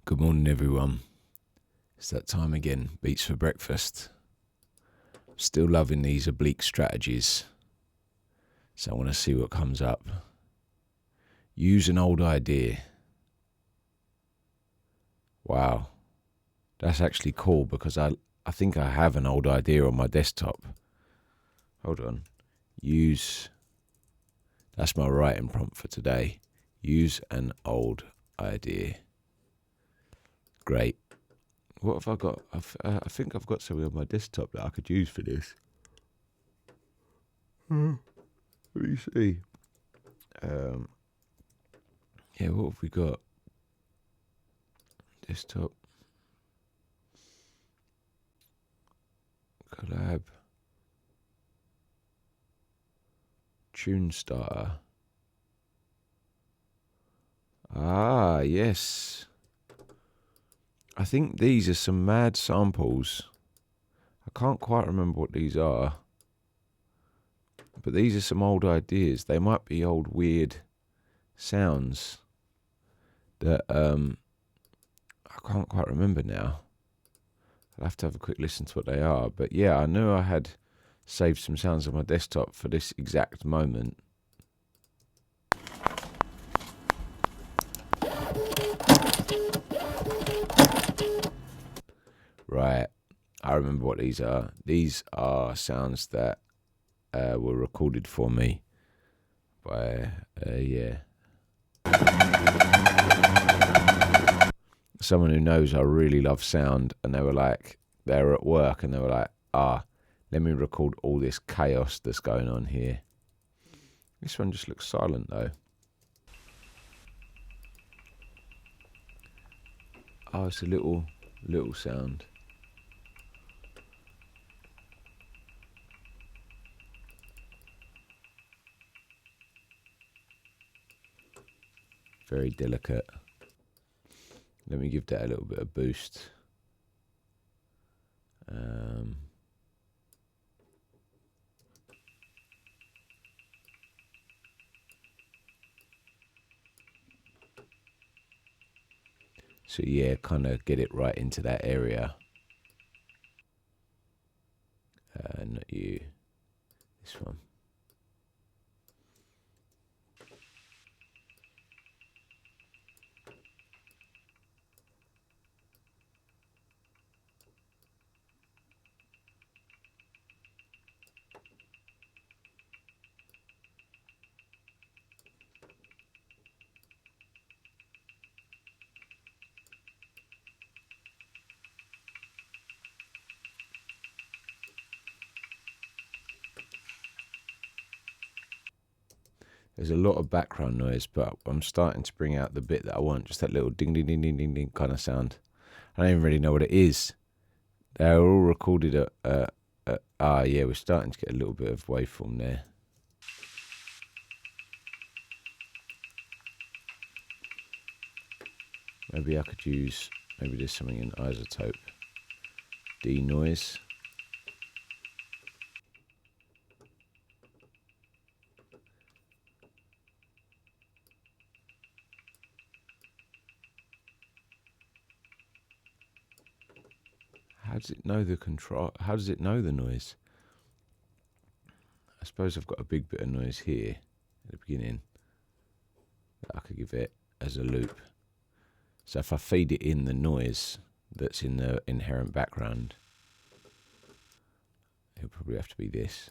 Good morning, everyone. It's that time again. Beats for breakfast. Still loving these oblique strategies. So I want to see what comes up. Use an old idea. Wow. That's actually cool because I think I have an old idea on my desktop. Hold on. That's my writing prompt for today. Use an old idea. Great. What have I got? I think I've got something on my desktop that I could use for this. Let me see. Yeah, what have we got? Desktop. Collab. Tune starter. Ah, yes. I think these are some mad samples. I can't quite remember what these are. But these are some old ideas. They might be old weird sounds that I can't quite remember now. I'll have to have a quick listen to what they are. But yeah, I knew I had saved some sounds on my desktop for this exact moment. Right, I remember what these are. These are sounds that were recorded for me by, someone who knows I really love sound, and they were at work and they were like, let me record all this chaos that's going on here. This one just looks silent though. Oh, it's a little sound. Very delicate. Let me give that a little bit of boost. So yeah, kind of get it right into that area. Not you. This one. There's a lot of background noise, but I'm starting to bring out the bit that I want. Just that little ding, ding, ding, ding, ding, ding kind of sound. I don't even really know what it is. They're all recorded at yeah, we're starting to get a little bit of waveform there. Maybe I could use, maybe there's something in isotope. Denoise. How does it know the control? How does it know the noise? I suppose I've got a big bit of noise here at the beginning that I could give it as a loop. So if I feed it in the noise that's in the inherent background, it'll probably have to be this.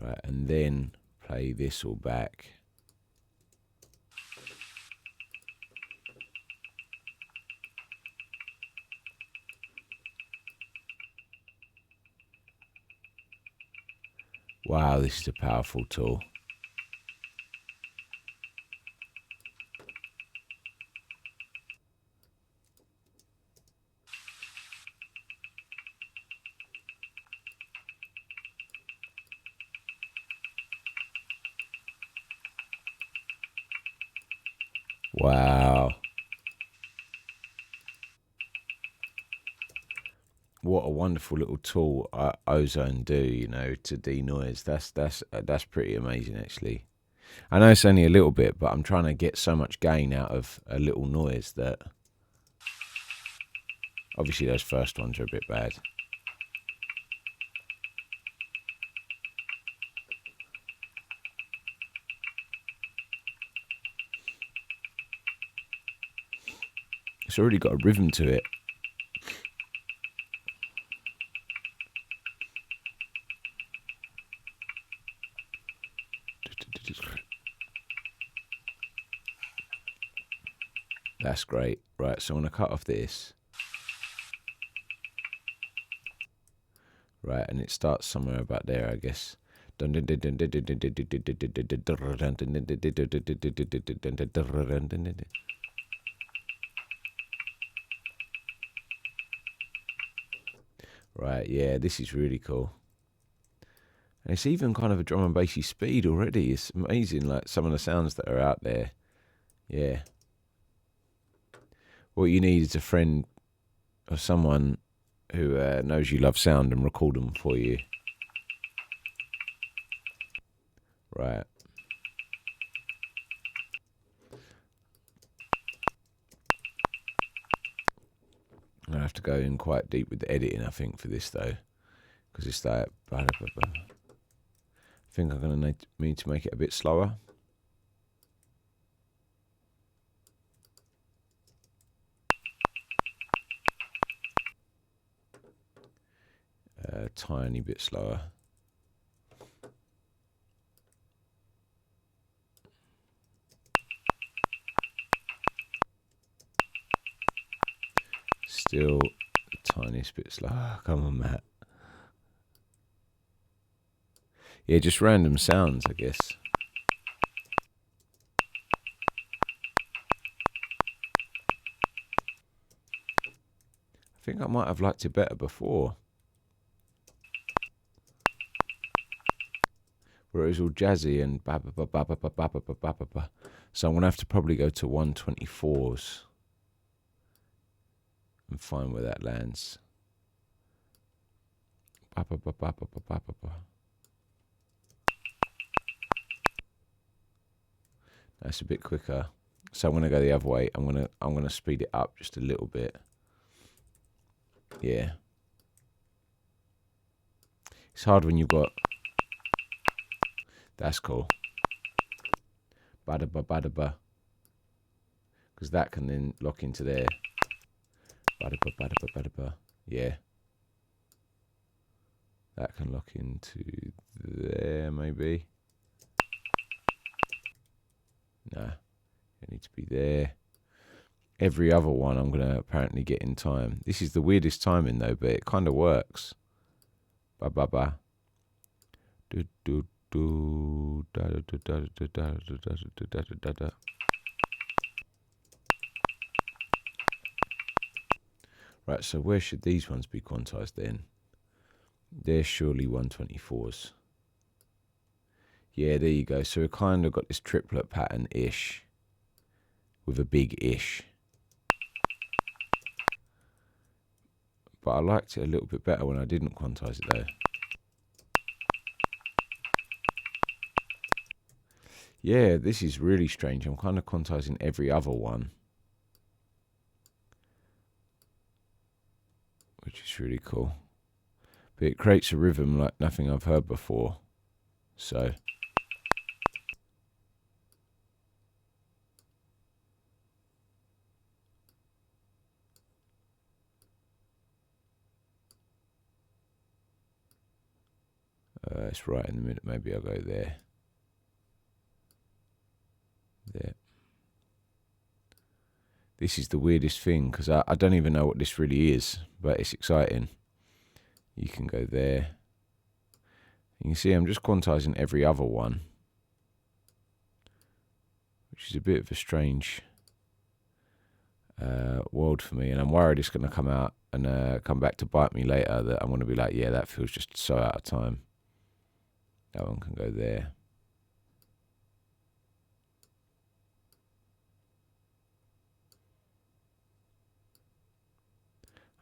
Right, and then play this all back. Wow, this is a powerful tool. Wow. what a wonderful little tool ozone do, you know, to denoise. That's pretty amazing, actually. I know it's only a little bit, but I'm trying to get so much gain out of a little noise that obviously those first ones are a bit bad. It's already got a rhythm to it. That's great. Right, so I'm going to cut off this. Right, and it starts somewhere about there, I guess. Right, yeah, this is really cool. And it's even kind of a drum and bassy speed already. It's amazing, like some of the sounds that are out there. Yeah. What you need is a friend or someone who knows you love sound and record them for you. Right. I'm going to have to go in quite deep with the editing, I think, for this, though. Because it's like... I think I'm going to need to make it a bit slower. A tiny bit slower. Still the tiniest bit slower. Oh, come on, Matt. Yeah, just random sounds, I guess. I think I might have liked it better before, where it was all jazzy and ba ba ba ba ba ba ba ba ba ba ba. So I'm gonna have to probably go to 124s and find where that lands. Ba ba ba ba ba ba ba ba ba. That's a bit quicker. So I'm gonna go the other way. I'm gonna speed it up just a little bit. Yeah. It's hard when you've got... That's cool. Ba-da-ba, ba-da-ba. Because that can then lock into there. Ba-da-ba, ba-da-ba, ba-da-ba. Yeah. That can lock into there, maybe. Nah. It needs to be there. Every other one I'm going to apparently get in time. This is the weirdest timing, though, but it kind of works. Ba-ba-ba. Do-do-do. Da-da-da-da-da-da-da-da-da-da-da. Right, so where should these ones be quantized then? They're surely 124s. Yeah, there you go. So we kind of got this triplet pattern-ish with a big-ish. But I liked it a little bit better when I didn't quantize it, though. Yeah, this is really strange. I'm kind of quantizing every other one, which is really cool. But it creates a rhythm like nothing I've heard before. So... it's right in the middle. Maybe I'll go there. There. This is the weirdest thing, because I don't even know what this really is, but it's exciting. You can go there. You can see I'm just quantizing every other one, which is a bit of a strange world for me, and I'm worried it's going to come out and come back to bite me later, that I'm going to be like, yeah, that feels just so out of time. That one can go there.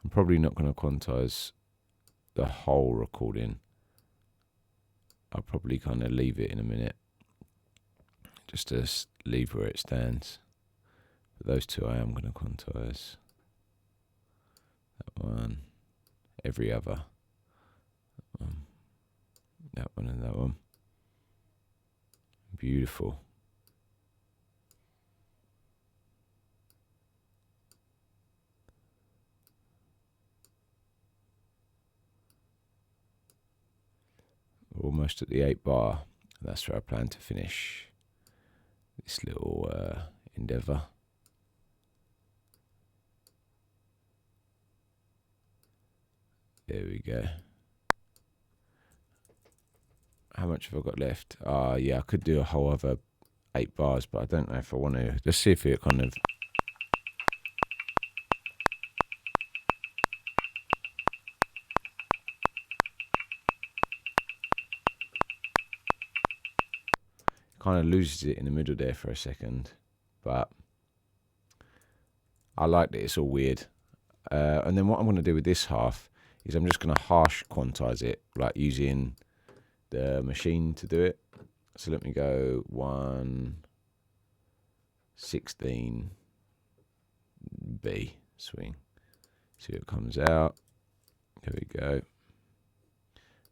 I'm probably not going to quantize the whole recording. I'll probably kind of leave it in a minute, just to leave where it stands. But those two I am going to quantize. That one, every other. That one and that one. Beautiful. Almost at the 8 bar. That's where I plan to finish this little endeavour. There we go. How much have I got left? Yeah, I could do a whole other 8 bars, but I don't know if I want to. Let's see if it kind of... kind of loses it in the middle there for a second, but I like that it's all weird. And then what I'm going to do with this half is I'm just going to harsh quantize it, like using the machine to do it. So let me go 1/16 B swing. See what comes out. There we go.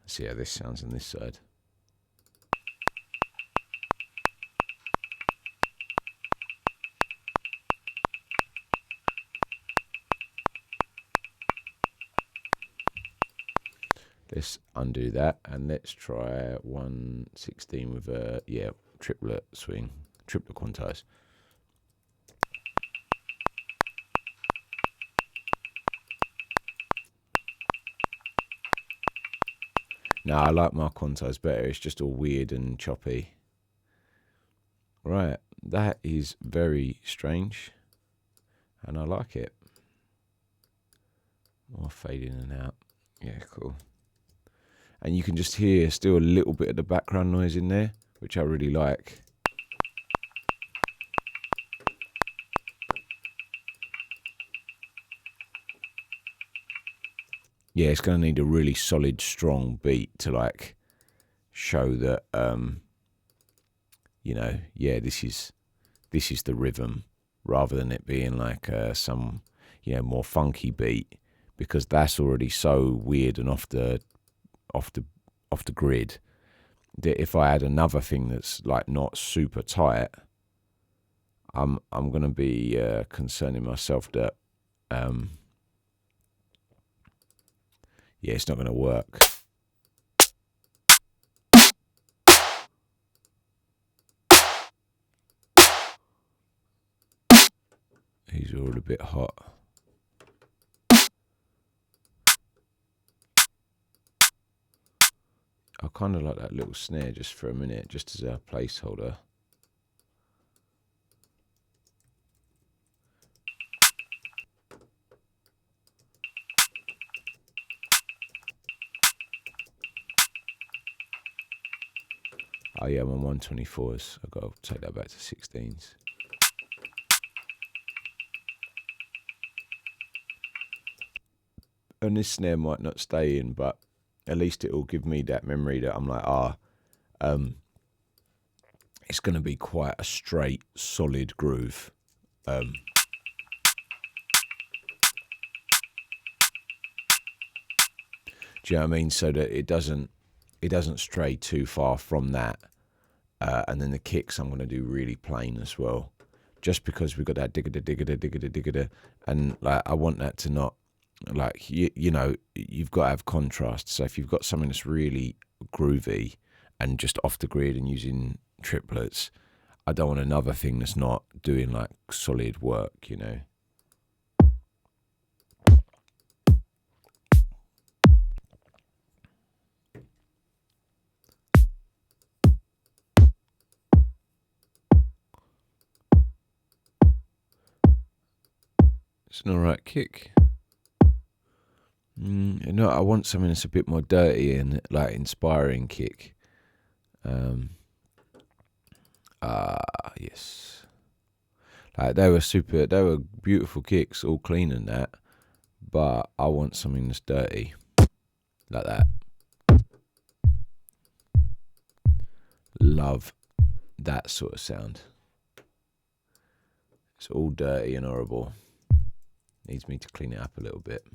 Let's see how this sounds on this side. Let's undo that and let's try 1/16 with a triplet swing, triplet quantize. Now I like my quantize better. It's just all weird and choppy. Right, that is very strange, and I like it. More fade in and out. Yeah, cool. And you can just hear still a little bit of the background noise in there, which I really like. Yeah, it's going to need a really solid, strong beat to like show that, you know, yeah, this is the rhythm, rather than it being like some, you know, more funky beat, because that's already so weird and off the grid, that if I add another thing that's like not super tight, I'm gonna be concerning myself that yeah, it's not gonna work. These are all a bit hot. I kind of like that little snare just for a minute, just as a placeholder. Oh yeah, I'm on 124s. I've got to take that back to 16s. And this snare might not stay in, but at least it will give me that memory that I'm like, it's going to be quite a straight, solid groove. Do you know what I mean? So that it doesn't stray too far from that. And then the kicks I'm going to do really plain as well, just because we've got that digga digga, and like I want that to not, like, you know, you've got to have contrast. So if you've got something that's really groovy and just off the grid and using triplets, I don't want another thing that's not doing like solid work, you know. It's an alright kick. No, I want something that's a bit more dirty and like inspiring kick. Yes. Like they were beautiful kicks, all clean and that. but I want something that's dirty, like that. Love that sort of sound. It's all dirty and horrible. Needs me to clean it up a little bit.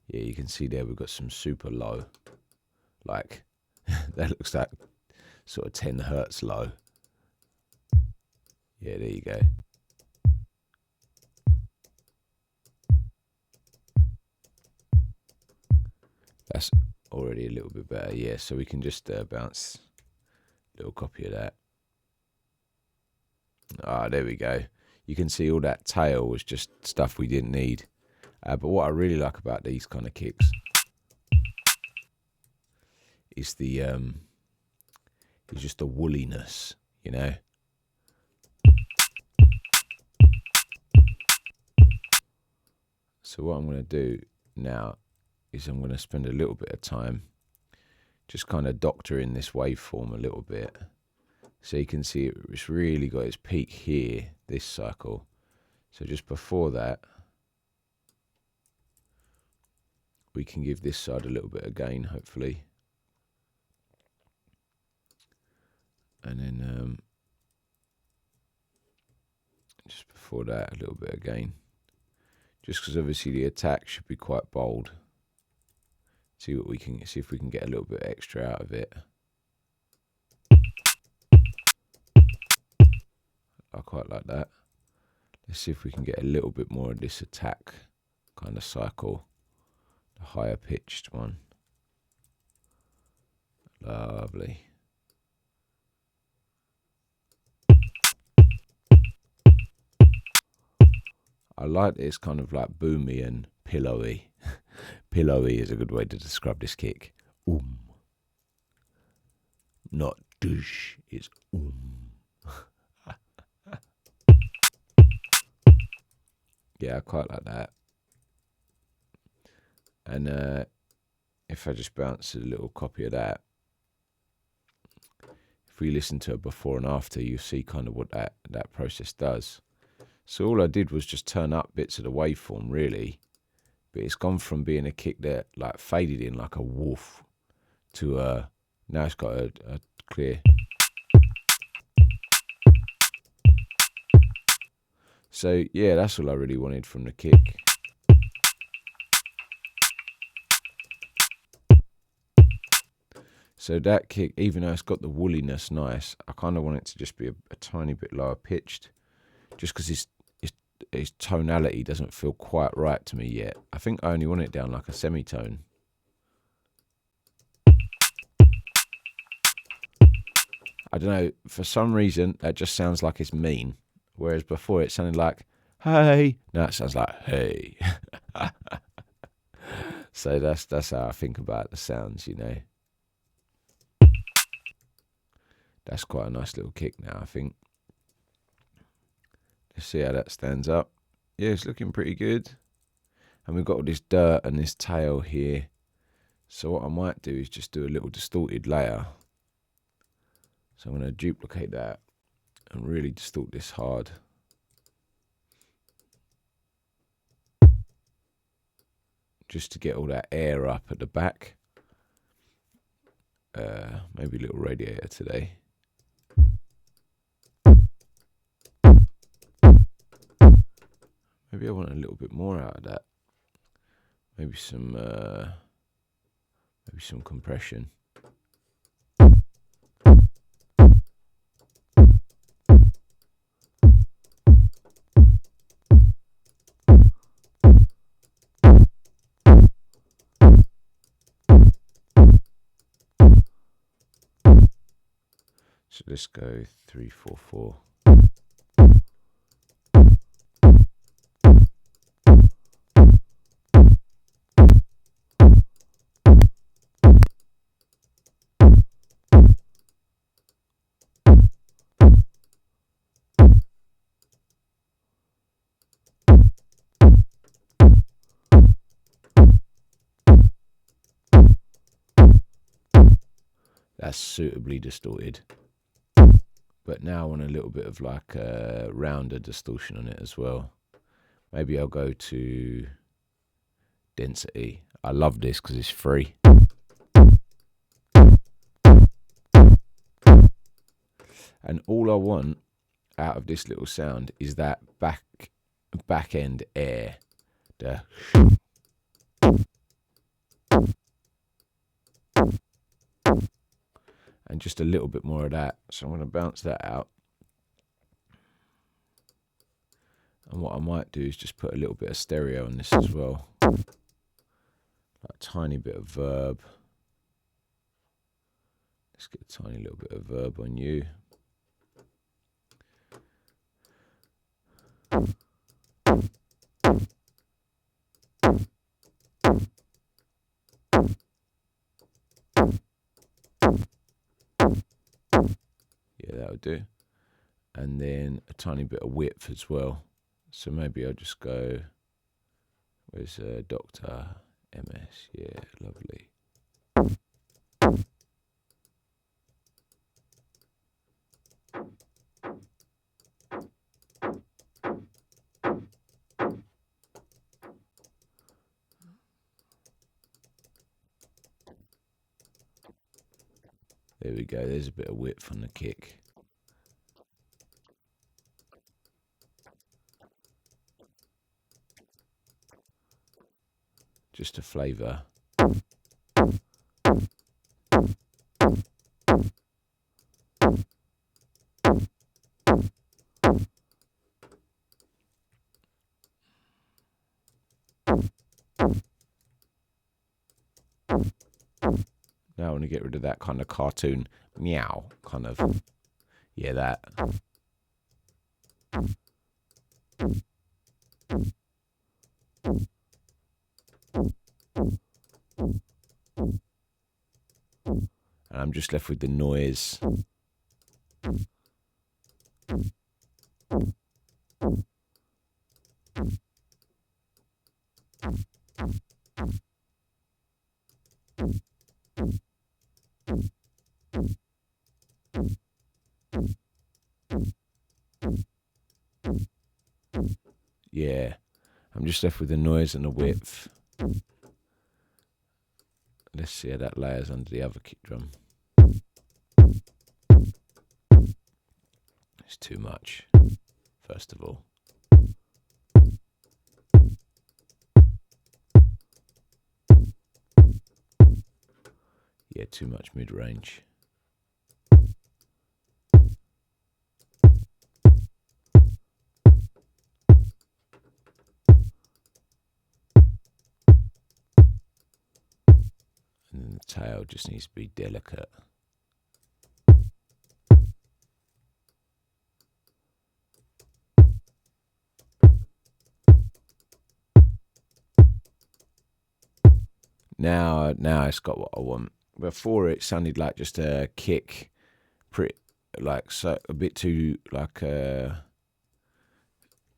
Yeah, you can see there we've got some super low. Like, that looks like sort of 10 hertz low. Yeah, there you go. That's already a little bit better. Yeah, so we can just bounce a little copy of that. Ah, there we go. You can see all that tail was just stuff we didn't need. But what I really like about these kind of kicks is the is just the woolliness, you know. So what I'm going to do now is I'm going to spend a little bit of time just kind of doctoring this waveform a little bit. So you can see it's really got its peak here, this cycle. So just before that, we can give this side a little bit of gain, hopefully. And then just before that, a little bit of gain. Just because obviously the attack should be quite bold. See if we can get a little bit extra out of it. I quite like that. Let's see if we can get a little bit more of this attack kind of cycle. The higher pitched one. Lovely. I like this kind of like boomy and pillowy. Pillowy is a good way to describe this kick. Not douche, it's Yeah, I quite like that. And if I just bounce a little copy of that, if we listen to it before and after, you see kind of what that process does. So all I did was just turn up bits of the waveform, really. But it's gone from being a kick that like faded in like a wolf to now it's got a clear. So yeah, that's all I really wanted from the kick. So that kick, even though it's got the woolliness nice, I kind of want it to just be a tiny bit lower pitched, just because its tonality doesn't feel quite right to me yet. I think I only want it down like a semitone. I don't know, for some reason that just sounds like it's mean, whereas before it sounded like hey. Now it sounds like hey. So that's how I think about the sounds, you know. That's quite a nice little kick now, I think. Let's see how that stands up. Yeah, it's looking pretty good. And we've got all this dirt and this tail here. So what I might do is just do a little distorted layer. So I'm going to duplicate that and really distort this hard. Just to get all that air up at the back. Maybe a little radiator today. Maybe I want a little bit more out of that. Maybe some compression. So let's go 3-4-4. That's suitably distorted. But now I want a little bit of like a rounder distortion on it as well. Maybe I'll go to density. I love this because it's free. And all I want out of this little sound is that back end air. And just a little bit more of that. So I'm going to bounce that out. And what I might do is just put a little bit of stereo on this as well. Like a tiny bit of verb. Let's get a tiny little bit of verb on you. Yeah, that'll do. And then a tiny bit of width as well. So maybe I'll just go, where's Dr. MS? Yeah, lovely. There we go, there's a bit of width on the kick. Just a flavour. Now I want to get rid of that kind of cartoon meow kind of, yeah, that. And I'm just left with the noise. Yeah, I'm just left with the noise and the width. Let's see how that layers under the other kick drum. It's too much, first of all. Yeah, too much mid-range. And then the tail just needs to be delicate. Now it's got what I want. Before it sounded like just a kick, like so a bit too like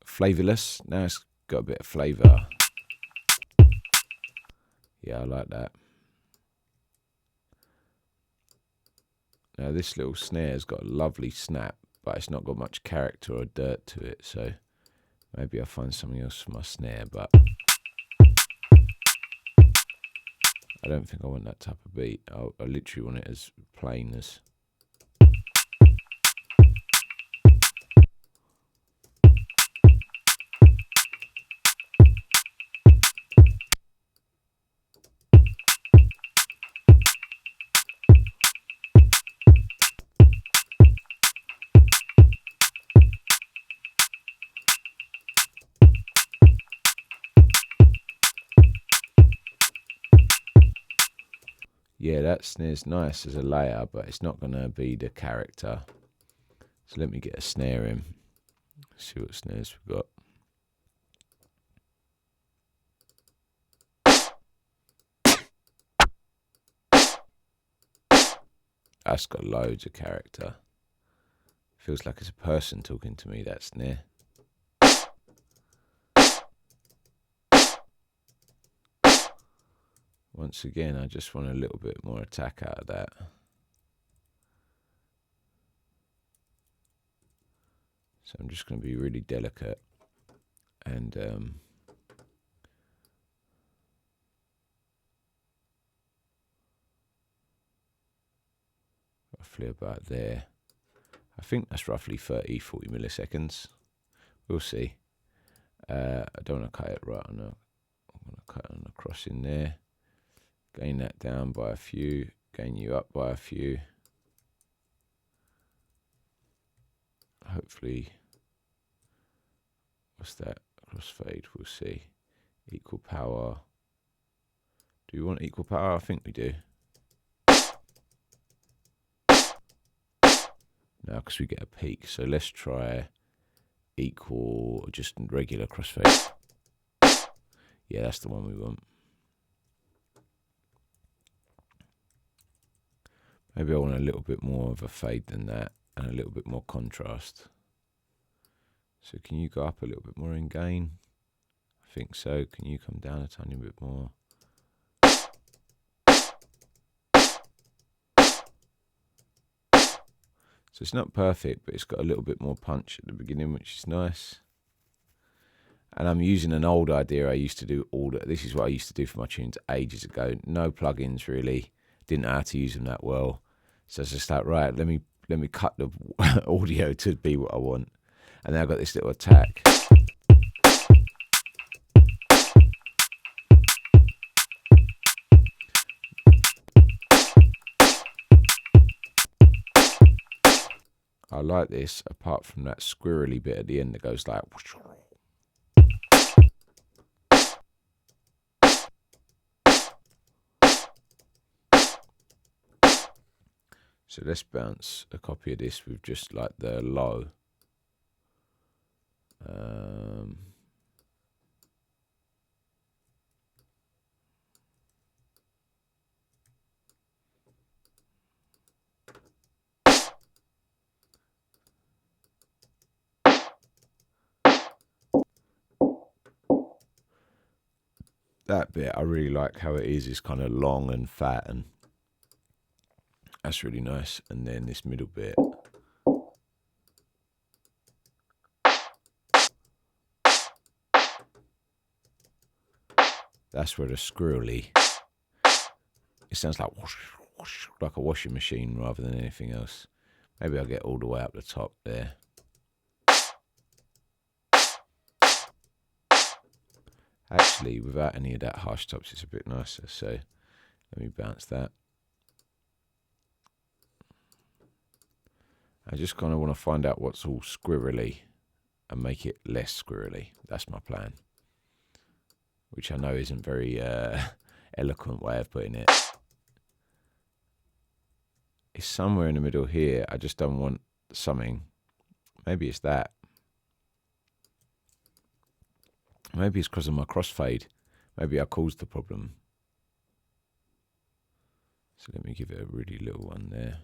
flavourless. Now it's got a bit of flavour. Yeah, I like that. Now this little snare's got a lovely snap, but it's not got much character or dirt to it, so maybe I'll find something else for my snare, but I don't think I want that type of beat. I literally want it as plain as. Yeah, that snare's nice as a layer, but it's not going to be the character. So let me get a snare in. See what snares we've got. That's got loads of character. Feels like it's a person talking to me, that snare. Once again, I just want a little bit more attack out of that. So I'm just going to be really delicate. and roughly about there. I think that's roughly 30, 40 milliseconds. We'll see. I don't want to cut it right on. I'm going to cut on across in there. Gain that down by a few. Gain you up by a few. Hopefully, what's that? Crossfade, we'll see. Equal power. Do we want equal power? I think we do. Now, because we get a peak. So let's try equal, just regular crossfade. Yeah, that's the one we want. Maybe I want a little bit more of a fade than that and a little bit more contrast. So can you go up a little bit more in gain? I think so. Can you come down a tiny bit more? So it's not perfect, but it's got a little bit more punch at the beginning, which is nice. And I'm using an old idea I used to do this is what I used to do for my tunes ages ago. No plugins really. Didn't know how to use them that well. So I was just like, right, let me cut the audio to be what I want. And then I've got this little attack. I like this, apart from that squirrely bit at the end that goes like... So let's bounce a copy of this with just like the low. That bit, I really like how it is. It's kind of long and fat, and that's really nice. And then this middle bit. That's where the squirrely, it sounds like whoosh, whoosh, like a washing machine rather than anything else. Maybe I'll get all the way up the top there. Actually, without any of that harsh tops, it's a bit nicer. So let me bounce that. I just kind of want to find out what's all squirrely and make it less squirrely. That's my plan. Which I know isn't very eloquent way of putting it. It's somewhere in the middle here. I just don't want something. Maybe it's that. Maybe it's because of my crossfade. Maybe I caused the problem. So let me give it a really little one there.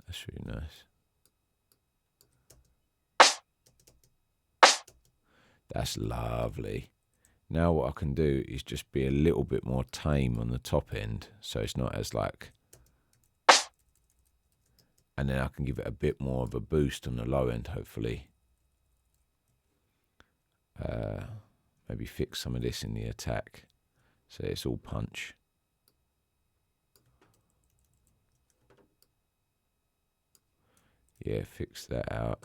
That's really nice. That's lovely. Now what I can do is just be a little bit more tame on the top end, so it's not as like... And then I can give it a bit more of a boost on the low end, hopefully. Maybe fix some of this in the attack, so it's all punch. Yeah, fix that out.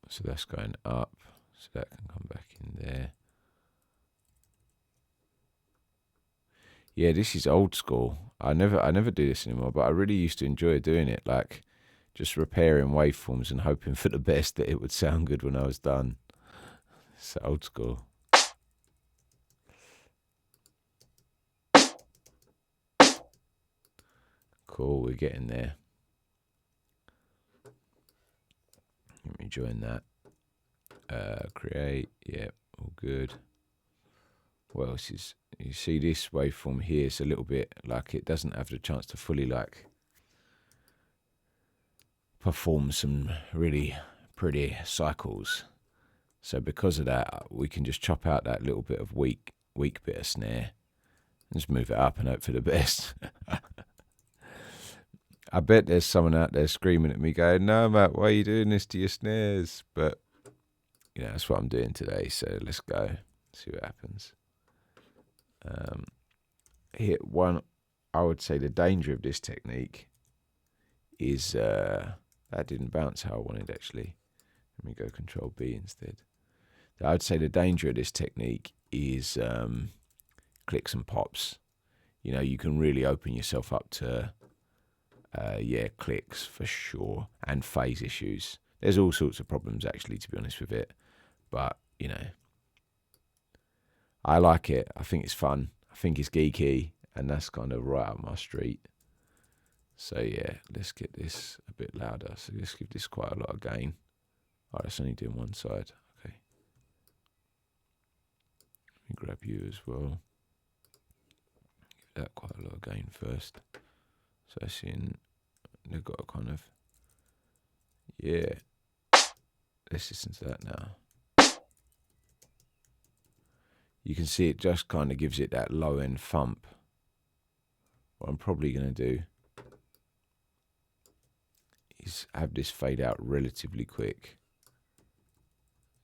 So that's going up, so that can come back in there. Yeah, this is old school. I never do this anymore, but I really used to enjoy doing it, like just repairing waveforms and hoping for the best that it would sound good when I was done. It's old school. Cool, we're getting there. Let me join that. Create, yeah, all good. What else is, you see this waveform here, it's a little bit like it doesn't have the chance to fully like perform some really pretty cycles. So because of that, we can just chop out that little bit of weak bit of snare and just move it up and hope for the best. I bet there's someone out there screaming at me going, no, Matt, why are you doing this to your snares? But, you know, that's what I'm doing today. So let's go. See what happens. Hit one. I would say the danger of this technique is that didn't bounce how I wanted, actually. Let me go Control B instead. I would say the danger of this technique is clicks and pops. You know, you can really open yourself up to, clicks for sure, and phase issues. There's all sorts of problems, actually, to be honest with it. But, you know, I like it. I think it's fun. I think it's geeky, and that's kind of right up my street. So, yeah, let's get this a bit louder. So let's give this quite a lot of gain. All right, it's only doing one side. Okay. Let me grab you as well. Give that quite a lot of gain first. So I see they've got a kind of, yeah. Let's listen to that now. You can see it just kind of gives it that low end thump. What I'm probably going to do is have this fade out relatively quick.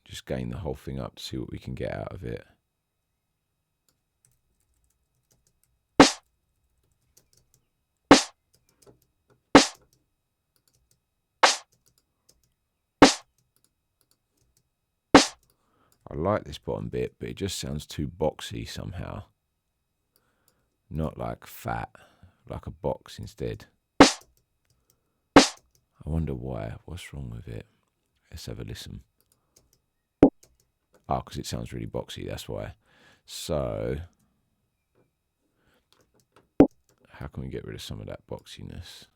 Just gain the whole thing up to see what we can get out of it. I like this bottom bit, but it just sounds too boxy somehow. Not like fat, like a box instead. I wonder why. What's wrong with it? Let's have a listen. Oh, because it sounds really boxy, that's why. So, how can we get rid of some of that boxiness?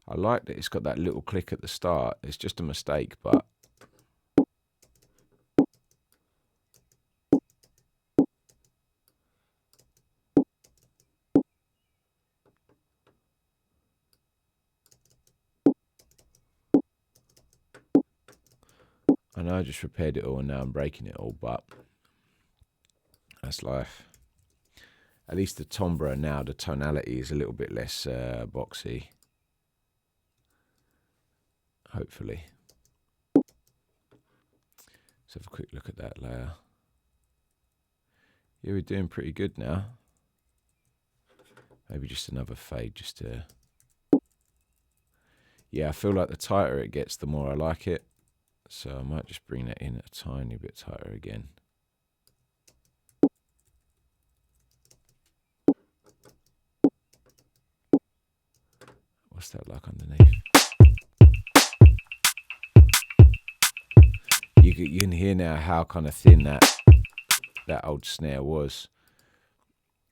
I like that it's got that little click at the start. It's just a mistake, but I know I just repaired it all and now I'm breaking it all, but that's life. At least the timbre now, the tonality is a little bit less boxy. Hopefully. Let's have a quick look at that layer. Yeah, we're doing pretty good now. Maybe just another fade just to... Yeah, I feel like the tighter it gets, the more I like it. So I might just bring that in a tiny bit tighter again. What's that like underneath? You can hear now how kind of thin that old snare was.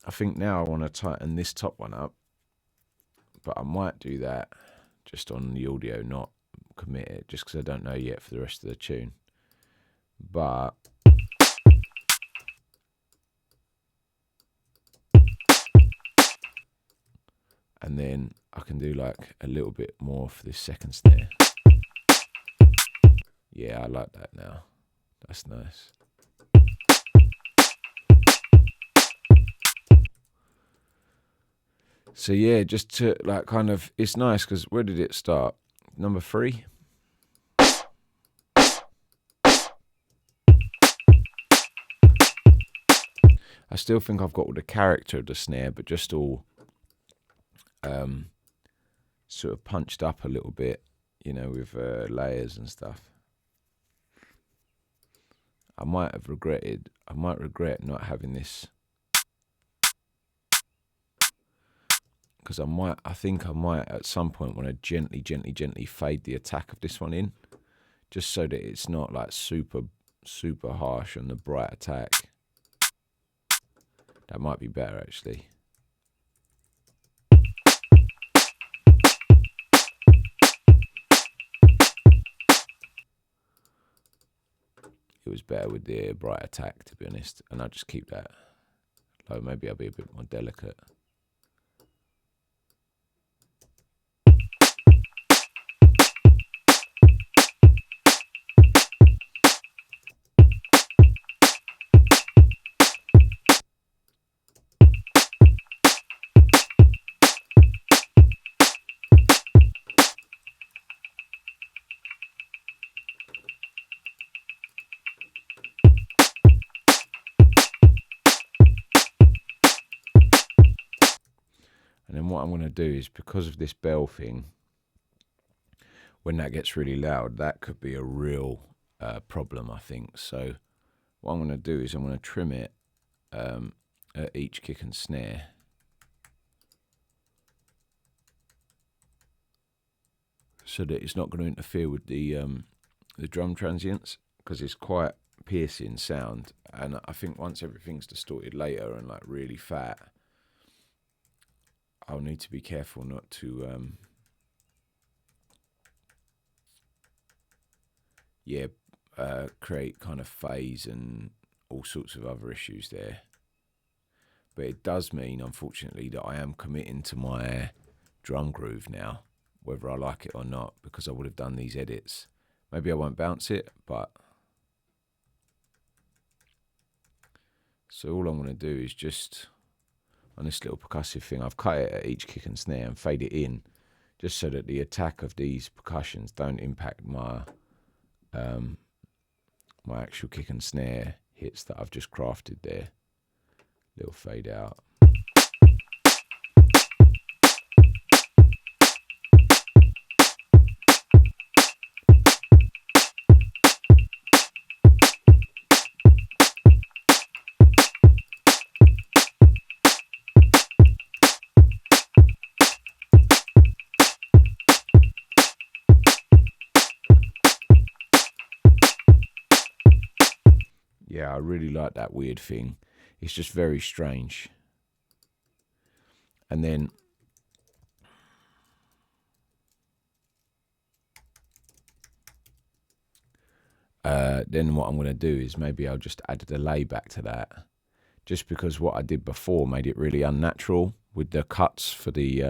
I think now I want to tighten this top one up, but I might do that just on the audio, not commit it, just because I don't know yet for the rest of the tune. But and then I can do like a little bit more for this second snare. Yeah, I like that now. That's nice. So yeah, just to like kind of, it's nice because where did it start? Number 3? I still think I've got all the character of the snare, but just all sort of punched up a little bit, you know, with layers and stuff. I might regret not having this, because I think I might at some point want to gently fade the attack of this one in, just so that it's not like super harsh on the bright attack. That might be better, actually. It was better with the bright attack, to be honest, and I'll just keep that low. Maybe I'll be a bit more delicate. And then what I'm going to do is, because of this bell thing, when that gets really loud, that could be a real problem, I think. So what I'm going to do is I'm going to trim it at each kick and snare. So that it's not going to interfere with the drum transients, because it's quite piercing sound. And I think once everything's distorted later and like really fat, I'll need to be careful not to create kind of phase and all sorts of other issues there. But it does mean, unfortunately, that I am committing to my drum groove now, whether I like it or not, because I would have done these edits. Maybe I won't bounce it, but... So all I'm going to do is just, on this little percussive thing, I've cut it at each kick and snare and fade it in, just so that the attack of these percussions don't impact my my actual kick and snare hits that I've just crafted there. Little fade out. Yeah, I really like that weird thing. It's just very strange. And then what I'm going to do is maybe I'll just add a delay back to that, just because what I did before made it really unnatural with the cuts for the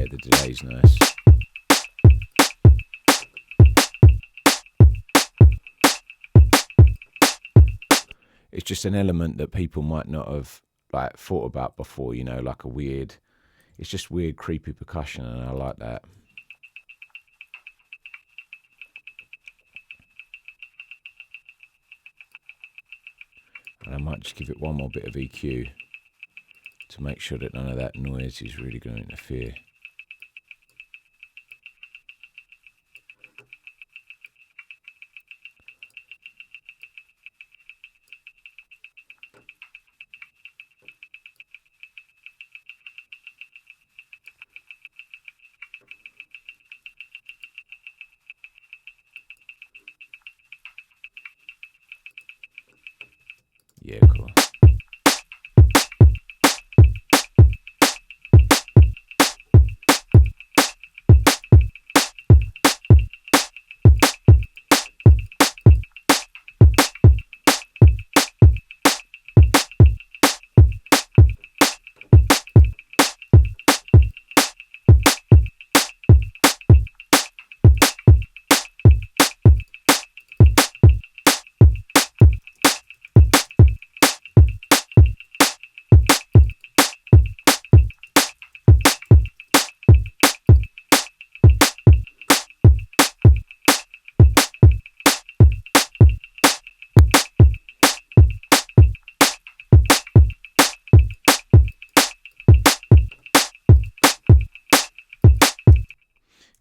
the delay's nice. It's just an element that people might not have like thought about before, you know, like a weird, it's just weird, creepy percussion, and I like that. And I might just give it one more bit of EQ to make sure that none of that noise is really going to interfere. Yeah, cool.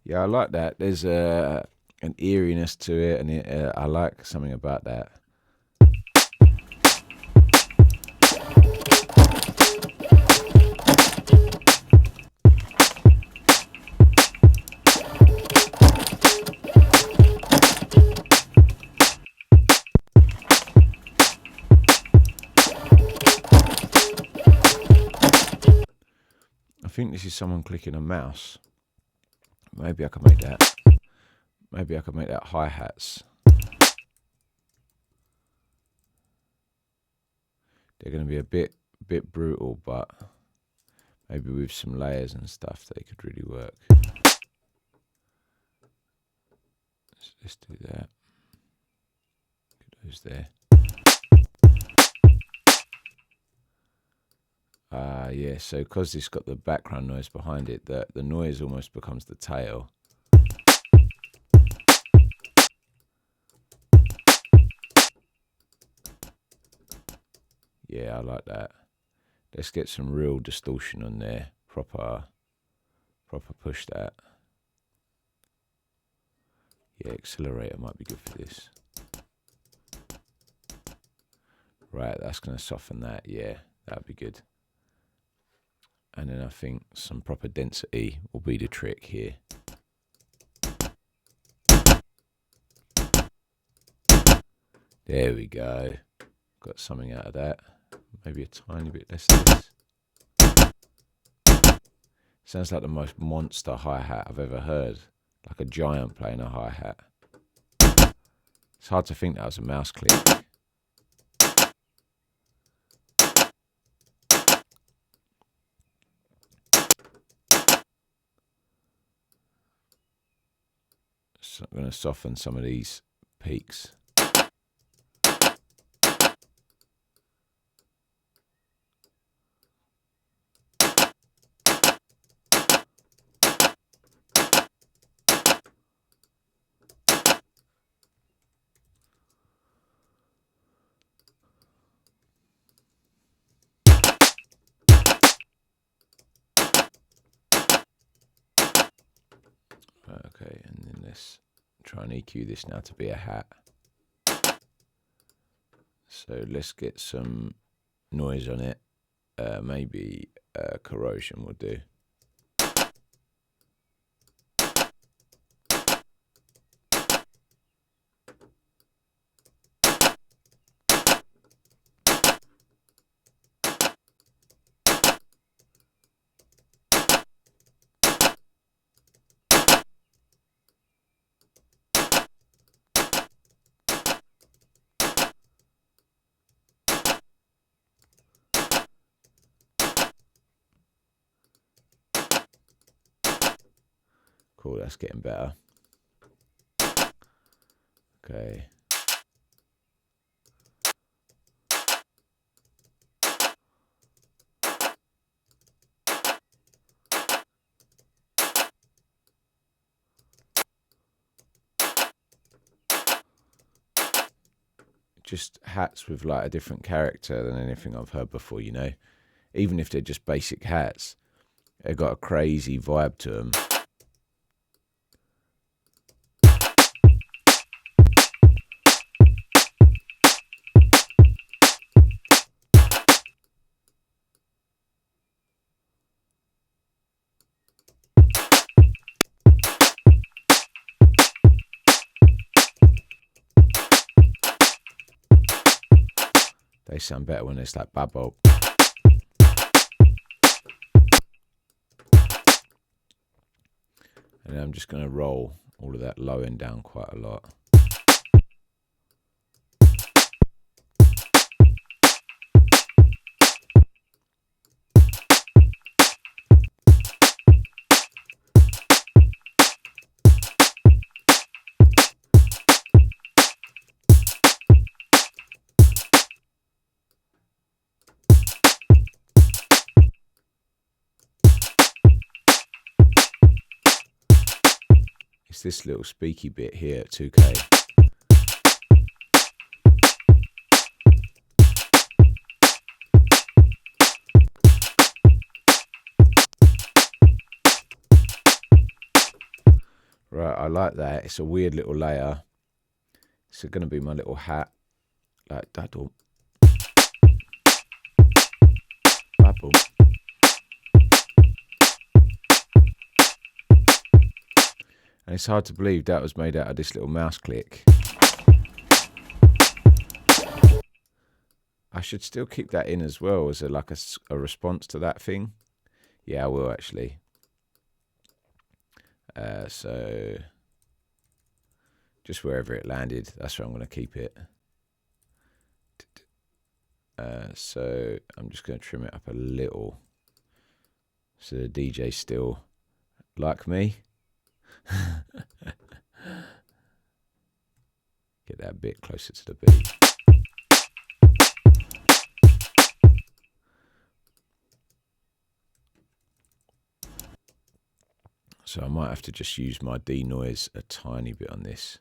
Yeah, I like that. There's an eeriness to it, and I like something about that. I think this is someone clicking a mouse. Maybe I could make that. Maybe I could make that hi-hats. they're going to be a bit brutal, but maybe with some layers and stuff they could really work. Let's do that. Get those there. Yeah, so because it's got the background noise behind it, the noise almost becomes the tail. Yeah, I like that. Let's get some real distortion on there. Proper push that. Yeah, accelerator might be good for this. Right, that's going to soften that. Yeah, that'd be good. And then I think some proper density will be the trick here. There we go. Got something out of that. Maybe a tiny bit less of this. Sounds like the most monster hi-hat I've ever heard. Like a giant playing a hi-hat. It's hard to think that was a mouse click. So I'm going to soften some of these peaks. Okay, and then let's try and EQ this now to be a hat. So let's get some noise on it. Maybe corrosion will do. Cool, that's getting better. Okay. Just hats with like a different character than anything I've heard before, you know. Even if they're just basic hats, they've got a crazy vibe to them. They sound better when it's like bubble. And I'm just going to roll all of that low end down quite a lot. It's this little speaky bit here at 2K. Right, I like that. It's a weird little layer. It's going to be my little hat. Like daddle. Babble. And it's hard to believe that was made out of this little mouse click. I should still keep that in as well as a response to that thing. Yeah, I will actually. So just wherever it landed, that's where I'm going to keep it. So I'm just going to trim it up a little so the DJ's still like me. Get that bit closer to the beat. So I might have to just use my denoise a tiny bit on this.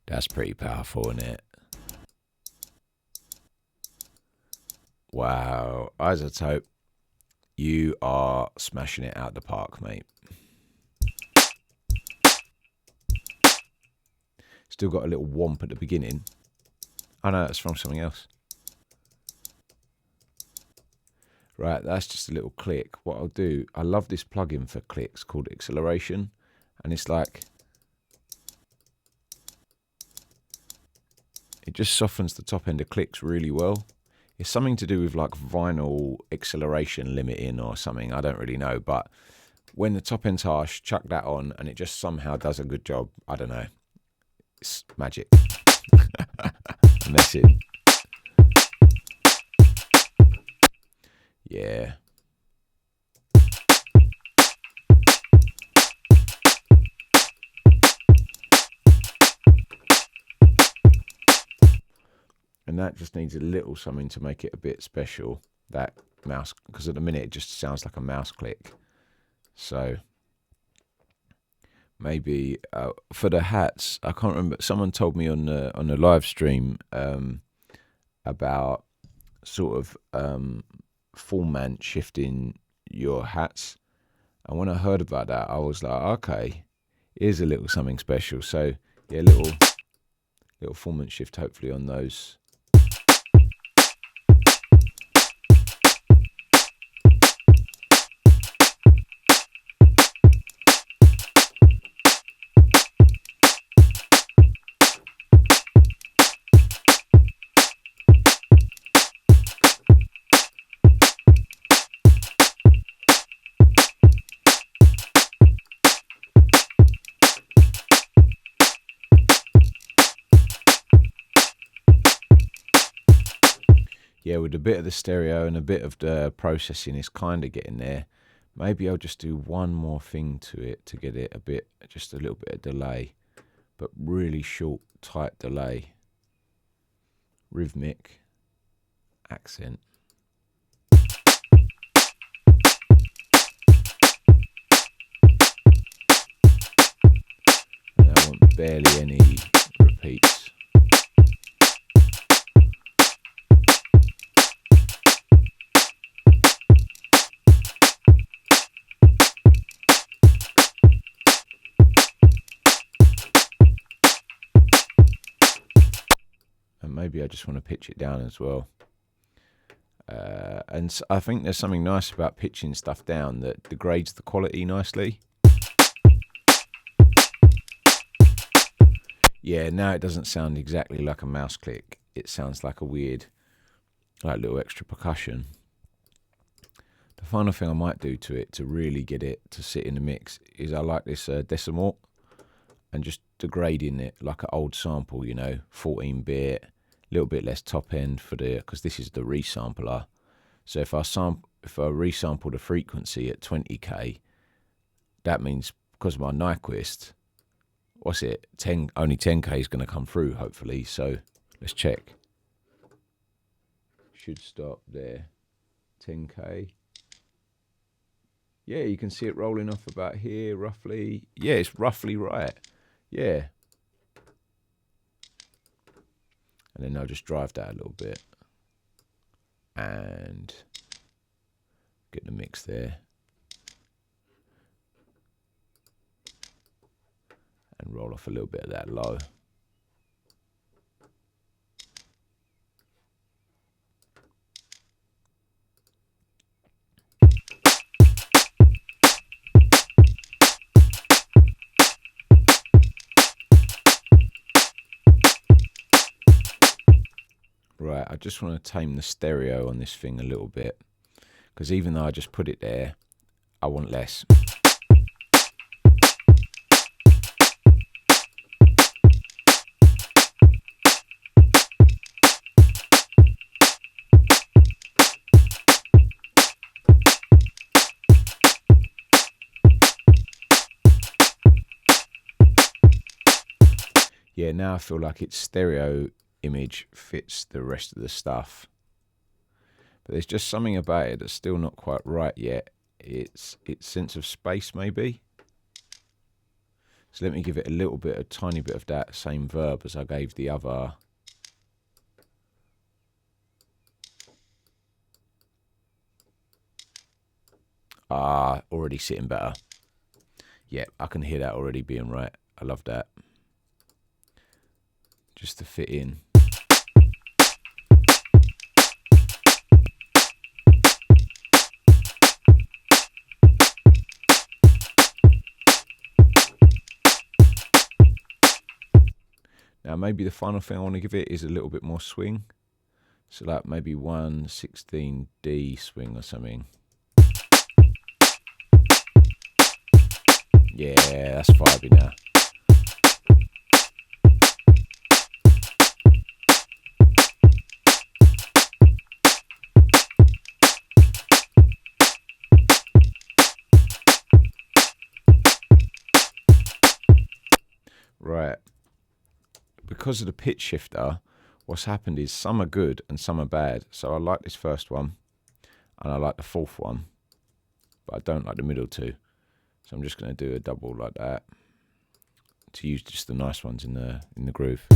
That's pretty powerful, isn't it? Wow, Isotope, you are smashing it out the park, mate. Still got a little womp at the beginning. Oh no, that's from something else. Right, that's just a little click. What I'll do, I love this plugin for clicks called Acceleration, and it's like, it just softens the top end of clicks really well. It's something to do with like vinyl acceleration limiting or something. I don't really know, but when the top end's harsh, chuck that on and it just somehow does a good job. I don't know. It's magic. Messing. Yeah. And that just needs a little something to make it a bit special, that mouse, because at the minute it just sounds like a mouse click. So maybe for the hats, I can't remember, someone told me on the live stream about sort of format shifting your hats. And when I heard about that, I was like, okay, here's a little something special. So yeah, little format shift hopefully on those. Yeah, with a bit of the stereo and a bit of the processing, it's kind of getting there. Maybe I'll just do one more thing to it to get it a bit, just a little bit of delay, but really short, tight delay. Rhythmic, accent. And I want barely any repeats. Maybe I just want to pitch it down as well. And I think there's something nice about pitching stuff down that degrades the quality nicely. Yeah, now it doesn't sound exactly like a mouse click. It sounds like a weird, like little extra percussion. The final thing I might do to it to really get it to sit in the mix is I like this decimal and just degrading it like an old sample, you know, 14-bit. Little bit less top end for the, because this is the resampler. So if I resample the frequency at 20k, that means because of my Nyquist, what's it? Only 10k is going to come through hopefully. So let's check. Should stop there. 10k. Yeah, you can see it rolling off about here roughly. Yeah, it's roughly right. Yeah. And then I'll just drive that a little bit and get the mix there. And roll off a little bit of that low. Right, I just want to tame the stereo on this thing a little bit, because even though I just put it there, I want less. Yeah, now I feel like its stereo image fits the rest of the stuff. But there's just something about it that's still not quite right yet. It's sense of space, maybe. So let me give it a tiny bit of that same verb as I gave the other. Already sitting better. Yeah, I can hear that already being right. I love that. Just to fit in. Now maybe the final thing I want to give it is a little bit more swing. So like maybe 1/16D swing or something. Yeah, that's vibey now. Right. Because of the pitch shifter, what's happened is some are good and some are bad. So I like this first one and I like the fourth one, but I don't like the middle two. So I'm just going to do a double like that to use just the nice ones in the groove.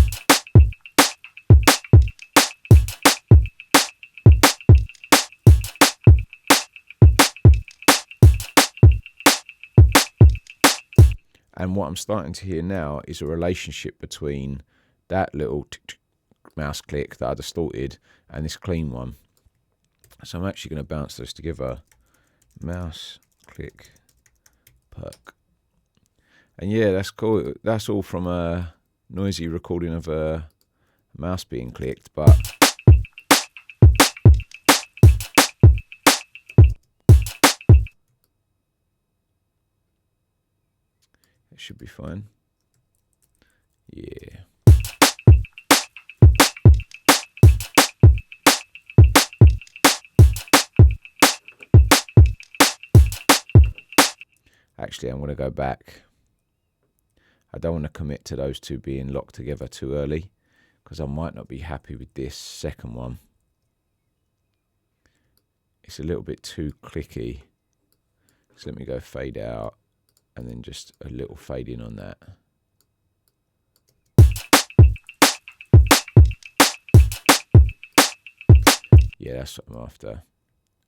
And what I'm starting to hear now is a relationship between that little mouse click that I distorted and this clean one. So I'm actually going to bounce those together. Mouse click perk. And yeah, that's cool. That's all from a noisy recording of a mouse being clicked, but it should be fine. Yeah. Actually, I'm going to go back. I don't want to commit to those two being locked together too early, because I might not be happy with this second one. It's a little bit too clicky. So let me go fade out and then just a little fade in on that. Yeah, that's what I'm after.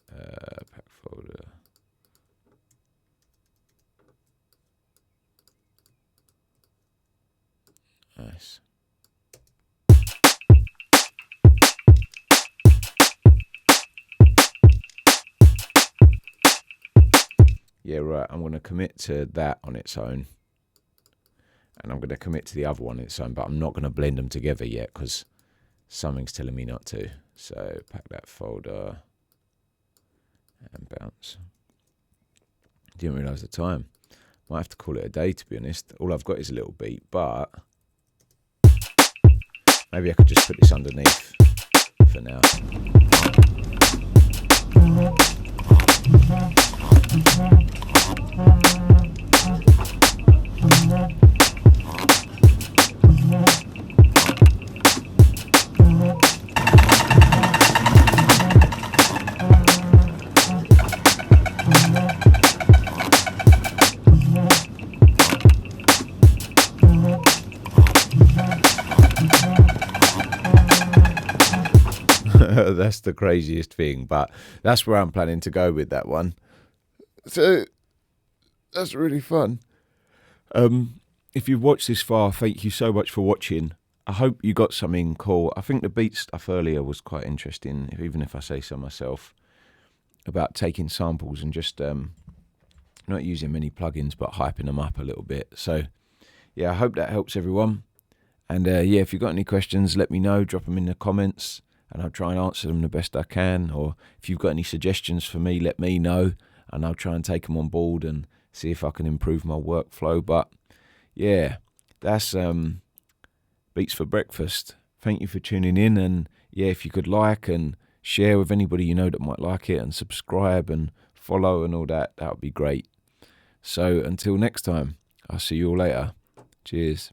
Pack folder. Nice. Yeah, right, I'm going to commit to that on its own. And I'm going to commit to the other one on its own, but I'm not going to blend them together yet because something's telling me not to. So pack that folder and bounce. Didn't realise the time. Might have to call it a day, to be honest. All I've got is a little beat, but maybe I could just put this underneath for now. That's the craziest thing, but that's where I'm planning to go with that one. So that's really fun. If you've watched this far, thank you so much for watching. I hope you got something cool. I think the beat stuff earlier was quite interesting, even if I say so myself, about taking samples and just not using many plugins but hyping them up a little bit. So yeah, I hope that helps everyone. And yeah, if you've got any questions, let me know. Drop them in the comments. and I'll try and answer them the best I can. Or if you've got any suggestions for me, let me know, and I'll try and take them on board and see if I can improve my workflow. But yeah, that's Beats for Breakfast. Thank you for tuning in, and yeah, if you could like and share with anybody you know that might like it, and subscribe and follow and all that, that would be great. So until next time, I'll see you all later. Cheers.